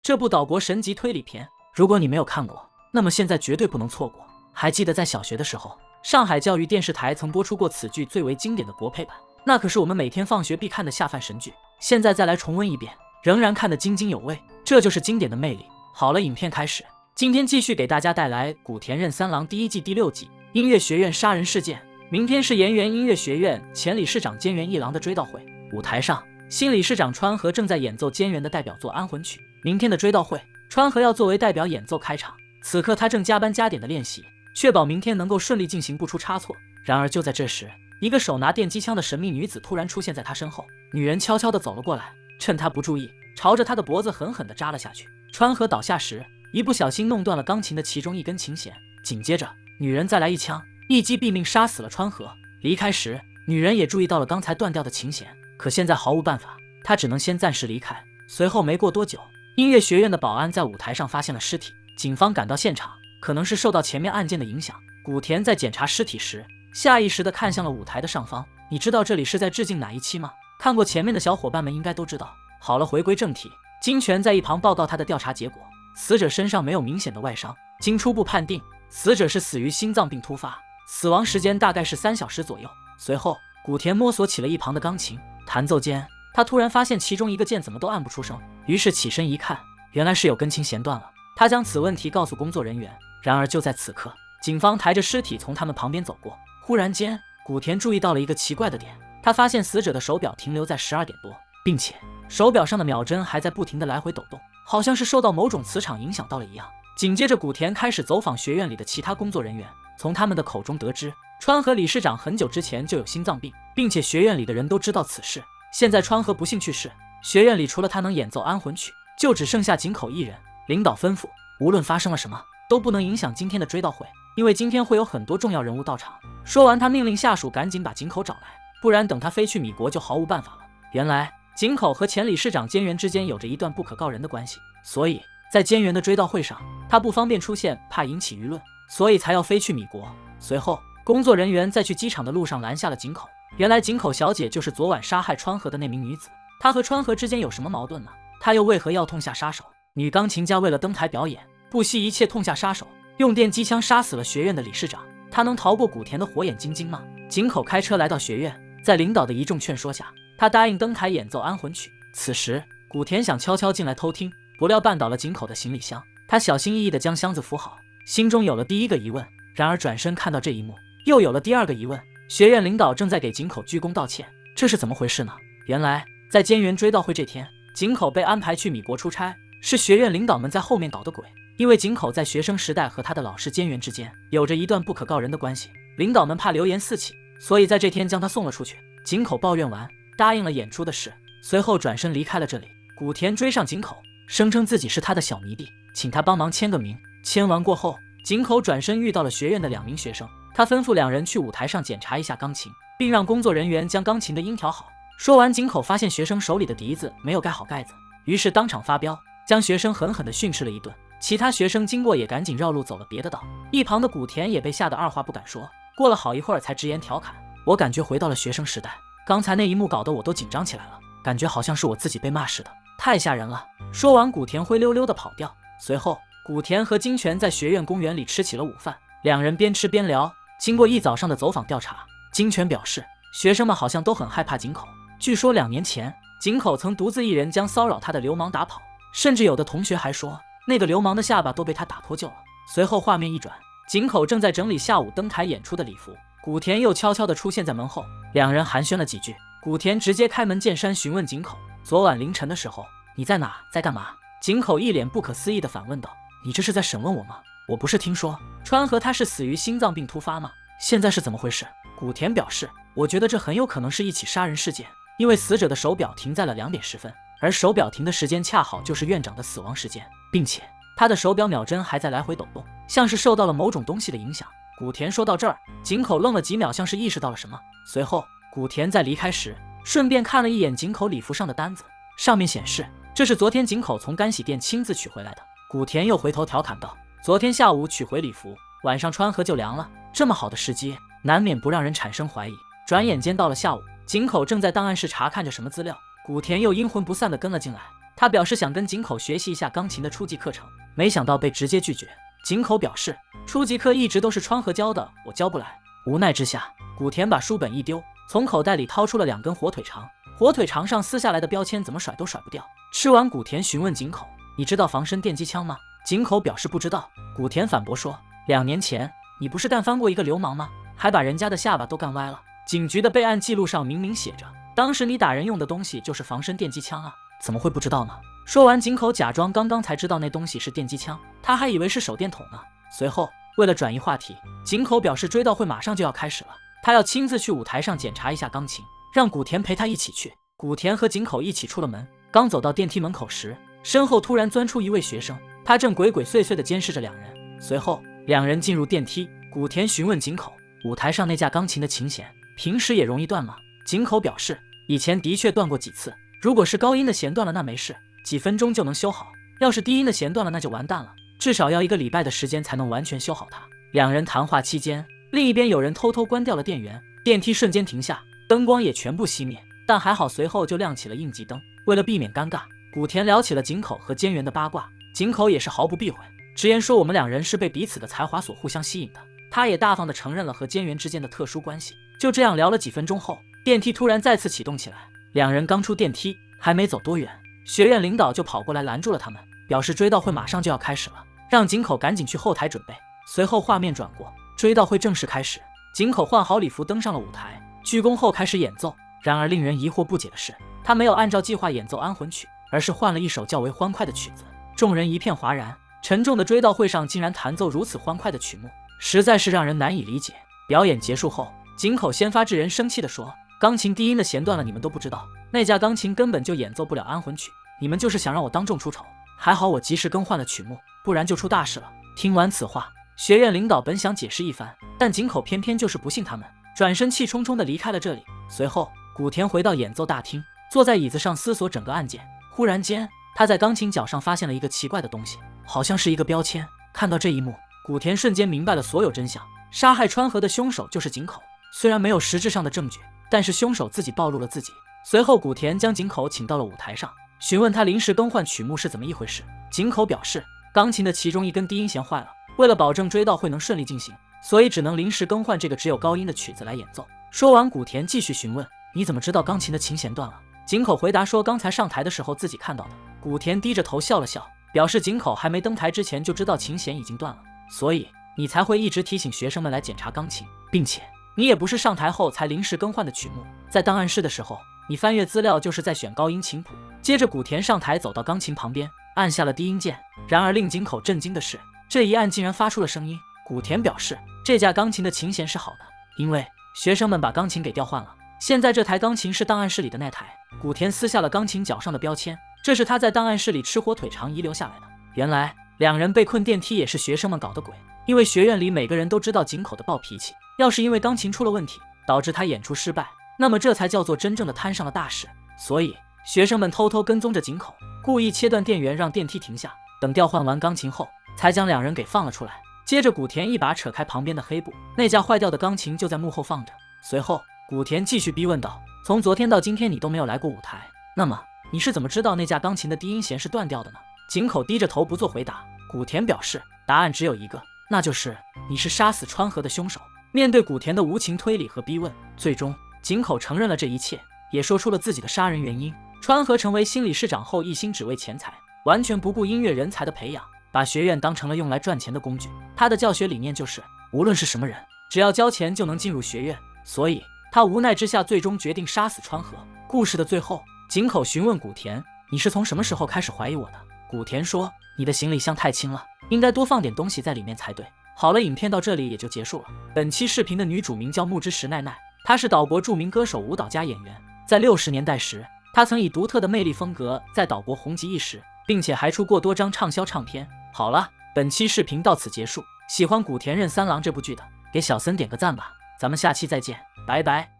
这部岛国神级推理片，如果你没有看过，那么现在绝对不能错过。还记得在小学的时候，上海教育电视台曾播出过此剧最为经典的国配版，那可是我们每天放学必看的下饭神剧。现在再来重温一遍，仍然看得津津有味，这就是经典的魅力。好了，影片开始。今天继续给大家带来古田任三郎第一季第6集音乐学院杀人事件。明天是岩原音乐学院前理事长菅原一郎的追悼会，舞台上新理事长川和正在演奏菅原的代表作安魂曲。明天的追悼会，川和要作为代表演奏开场，此刻他正加班加点的练习，确保明天能够顺利进行不出差错。然而就在这时，一个手拿电击枪的神秘女子突然出现在他身后，女人悄悄地走了过来，趁他不注意，朝着他的脖子狠狠地扎了下去。川和倒下时，一不小心弄断了钢琴的其中一根琴弦，紧接着女人再来一枪，一击毙命，杀死了川和。离开时，女人也注意到了刚才断掉的琴弦，可现在毫无办法，她只能先暂时离开。随后没过多久，音乐学院的保安在舞台上发现了尸体，警方赶到现场，可能是受到前面案件的影响，古田在检查尸体时，下意识地看向了舞台的上方。你知道这里是在致敬哪一期吗？看过前面的小伙伴们应该都知道。好了，回归正题，金泉在一旁报告他的调查结果，死者身上没有明显的外伤，经初步判定，死者是死于心脏病突发，死亡时间大概是3小时左右。随后，古田摸索起了一旁的钢琴，弹奏间，他突然发现其中一个键怎么都按不出声，于是起身一看，原来是有根琴弦断了。他将此问题告诉工作人员，然而就在此刻，警方抬着尸体从他们旁边走过。忽然间，古田注意到了一个奇怪的点，他发现死者的手表停留在12点多，并且手表上的秒针还在不停地来回抖动，好像是受到某种磁场影响到了一样。紧接着，古田开始走访学院里的其他工作人员，从他们的口中得知，川和理事长很久之前就有心脏病，并且学院里的人都知道此事。现在川和不幸去世，学院里除了他能演奏安魂曲，就只剩下井口一人。领导吩咐，无论发生了什么，都不能影响今天的追悼会，因为今天会有很多重要人物到场。说完，他命令下属赶紧把井口找来，不然等他飞去米国就毫无办法了。原来井口和前理事长菅原之间有着一段不可告人的关系，所以在菅原的追悼会上，他不方便出现，怕引起舆论，所以才要飞去米国。随后，工作人员在去机场的路上拦下了井口。原来井口小姐就是昨晚杀害川和的那名女子，她和川和之间有什么矛盾呢？她又为何要痛下杀手？女钢琴家为了登台表演，不惜一切痛下杀手，用电击枪杀死了学院的理事长。她能逃过古田的火眼金睛吗？井口开车来到学院，在领导的一众劝说下，他答应登台演奏安魂曲。此时，古田想悄悄进来偷听，不料绊倒了井口的行李箱。他小心翼翼地将箱子扶好，心中有了第一个疑问。然而转身看到这一幕，又有了第二个疑问。学院领导正在给井口鞠躬道歉，这是怎么回事呢？原来在菅原追悼会这天，井口被安排去米国出差，是学院领导们在后面捣的鬼。因为井口在学生时代和他的老师菅原之间有着一段不可告人的关系，领导们怕流言四起，所以在这天将他送了出去。井口抱怨完，答应了演出的事，随后转身离开了这里。古田追上井口，声称自己是他的小迷弟，请他帮忙签个名。签完过后，井口转身遇到了学院的2名学生，他吩咐2人去舞台上检查一下钢琴，并让工作人员将钢琴的音调好。说完，井口发现学生手里的笛子没有盖好盖子，于是当场发飙，将学生狠狠地训斥了一顿。其他学生经过也赶紧绕路走了别的道。一旁的古田也被吓得二话不敢说，过了好一会儿才直言调侃，我感觉回到了学生时代，刚才那一幕搞得我都紧张起来了，感觉好像是我自己被骂似的，太吓人了。说完，古田灰溜溜地跑掉。随后，古田和金泉在学院公园里吃起了午饭，2人边吃边聊。经过一早上的走访调查，金泉表示学生们好像都很害怕井口，据说2年前井口曾独自一人将骚扰他的流氓打跑，甚至有的同学还说那个流氓的下巴都被他打脱臼了。随后画面一转，井口正在整理下午登台演出的礼服，古田又悄悄地出现在门后，2人寒暄了几句，古田直接开门见山询问井口，昨晚凌晨的时候你在哪，在干嘛？井口一脸不可思议地反问道，你这是在审问我吗？我不是听说川和他是死于心脏病突发吗？现在是怎么回事？古田表示，我觉得这很有可能是一起杀人事件，因为死者的手表停在了2点10分，而手表停的时间恰好就是院长的死亡时间，并且他的手表秒针还在来回抖动，像是受到了某种东西的影响。古田说到这儿，井口愣了几秒，像是意识到了什么。随后，古田在离开时顺便看了一眼井口礼服上的单子，上面显示这是昨天井口从干洗店亲自取回来的。古田又回头调侃道，昨天下午取回礼服，晚上穿和就凉了，这么好的时机，难免不让人产生怀疑。转眼间到了下午，井口正在档案室查看着什么资料，古田又阴魂不散地跟了进来。他表示想跟井口学习一下钢琴的初级课程，没想到被直接拒绝。井口表示，初级课一直都是川和教的，我教不来。无奈之下，古田把书本一丢，从口袋里掏出了2根火腿肠。火腿肠上撕下来的标签怎么甩都甩不掉。吃完，古田询问井口：“你知道防身电击枪吗？”井口表示不知道。古田反驳说：“2年前你不是干翻过一个流氓吗？还把人家的下巴都干歪了。警局的备案记录上明明写着，当时你打人用的东西就是防身电击枪啊，怎么会不知道呢？”说完，井口假装刚刚才知道那东西是电击枪，他还以为是手电筒呢。随后，为了转移话题，井口表示追悼会马上就要开始了，他要亲自去舞台上检查一下钢琴，让古田陪他一起去。古田和井口一起出了门，刚走到电梯门口时，身后突然钻出一位学生，他正鬼鬼祟祟地监视着2人。随后2人进入电梯，古田询问井口：“舞台上那架钢琴的琴弦，平时也容易断吗？”井口表示，以前的确断过几次，如果是高音的弦断了那没事，几分钟就能修好，要是低音的弦断了那就完蛋了，至少要1个礼拜的时间才能完全修好它。2人谈话期间，另一边有人偷偷关掉了电源，电梯瞬间停下，灯光也全部熄灭，但还好随后就亮起了应急灯。为了避免尴尬，古田聊起了井口和菅原的八卦，井口也是毫不避讳，直言说我们2人是被彼此的才华所互相吸引的，他也大方地承认了和菅原之间的特殊关系。就这样聊了几分钟后，电梯突然再次启动起来，2人刚出电梯，还没走多远，学院领导就跑过来拦住了他们，表示追悼会马上就要开始了，让井口赶紧去后台准备。随后画面转过，追悼会正式开始，井口换好礼服登上了舞台，鞠躬后开始演奏。然而令人疑惑不解的是，他没有按照计划演奏安魂曲，而是换了一首较为欢快的曲子。众人一片哗然，沉重的追悼会上竟然弹奏如此欢快的曲目，实在是让人难以理解。表演结束后，井口先发制人生气地说：“钢琴低音的弦断了你们都不知道，那架钢琴根本就演奏不了安魂曲，你们就是想让我当众出丑。还好我及时更换了曲目，不然就出大事了。”听完此话，学院领导本想解释一番，但井口偏偏就是不信他们，转身气冲冲地离开了这里。随后古田回到演奏大厅，坐在椅子上思索整个案件。忽然间，他在钢琴脚上发现了一个奇怪的东西，好像是一个标签。看到这一幕，古田瞬间明白了所有真相，杀害川和的凶手就是井口。虽然没有实质上的证据，但是凶手自己暴露了自己。随后古田将井口请到了舞台上，询问他临时更换曲目是怎么一回事。井口表示，钢琴的其中1根低音弦坏了，为了保证追悼会能顺利进行，所以只能临时更换这个只有高音的曲子来演奏。说完，古田继续询问：“你怎么知道钢琴的琴弦断了？”井口回答说：“刚才上台的时候自己看到的。”古田低着头笑了笑，表示井口还没登台之前就知道琴弦已经断了，所以你才会一直提醒学生们来检查钢琴，并且你也不是上台后才临时更换的曲目，在档案室的时候你翻阅资料就是在选高音琴谱。接着古田上台走到钢琴旁边，按下了低音键。然而令井口震惊的是，这一按竟然发出了声音。古田表示，这架钢琴的琴弦是好的，因为学生们把钢琴给调换了，现在这台钢琴是档案室里的那台。古田撕下了钢琴脚上的标签，这是他在档案室里吃火腿肠遗留下来的。原来2人被困电梯也是学生们搞的鬼，因为学院里每个人都知道井口的暴脾气，要是因为钢琴出了问题导致他演出失败，那么这才叫做真正的摊上了大事。所以学生们偷偷跟踪着井口，故意切断电源让电梯停下，等调换完钢琴后才将2人给放了出来。接着古田一把扯开旁边的黑布，那架坏掉的钢琴就在幕后放着。随后古田继续逼问道：“从昨天到今天你都没有来过舞台，那么你是怎么知道那架钢琴的低音弦是断掉的呢？”井口低着头不做回答。古田表示，答案只有一个，那就是你是杀死川和的凶手。面对古田的无情推理和逼问，最终井口承认了这一切，也说出了自己的杀人原因。川和成为新理事长后一心只为钱财，完全不顾音乐人才的培养，把学院当成了用来赚钱的工具。他的教学理念就是，无论是什么人，只要交钱就能进入学院，所以他无奈之下最终决定杀死川和。故事的最后，井口询问古田：“你是从什么时候开始怀疑我的？”古田说：“你的行李箱太轻了，应该多放点东西在里面才对。”好了，影片到这里也就结束了。本期视频的女主名叫木之实奈奈，她是岛国著名歌手、舞蹈家、演员。在60年代时，她曾以独特的魅力风格在岛国红极一时，并且还出过多张畅销唱片。好了，本期视频到此结束。喜欢古田任三郎这部剧的，给小森点个赞吧。咱们下期再见，拜拜。